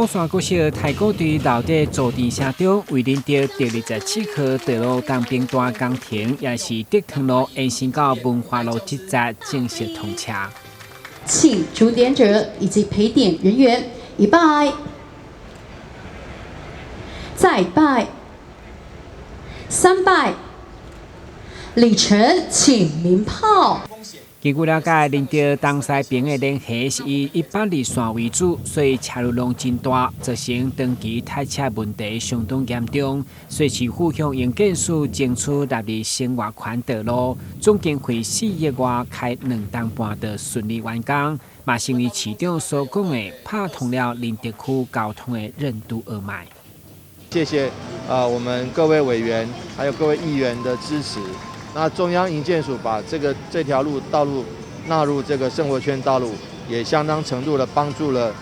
宝山国小太古队老在造电车中，为领到第27颗道路当兵大工程，也是德腾路延伸到文化路之站正式通车。请主点者以及陪点人员一拜，再拜，三拜，礼成请鸣炮。根据了解，领到东西边的联系是以120线为主，所以车流量真大，造成长期塞车问题相当严重。所以市府向营建署争取纳入新外宽道路，总经费4亿外，开2档半的顺利完工。嘛，成为市长所讲的拍通了林德区交通的任督二脉。谢谢我们各位委员还有各位议员的支持。那中央营建署把这条道路纳入这个生活圈道路，也相当程度的帮助了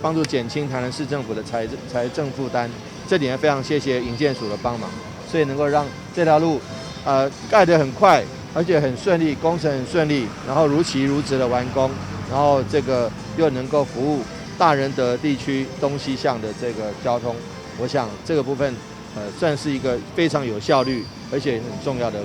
帮助减轻台南市政府的财政负担。这点非常谢谢营建署的帮忙，所以能够让这条路盖得很快，而且很顺利，工程很顺利，然后如期如职的完工，然后这个又能够服务大仁德地区东西向的这个交通。我想这个部分算是一个非常有效率而且很重要的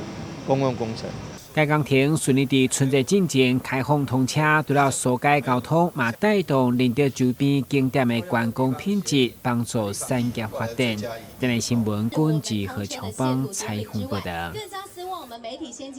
公共工程。该工程顺利地春节进前开放通车，除了疏解交通，嘛带动林德周边景点的观光品质，帮助产业发展。今日新闻，军及何乔邦采访报道。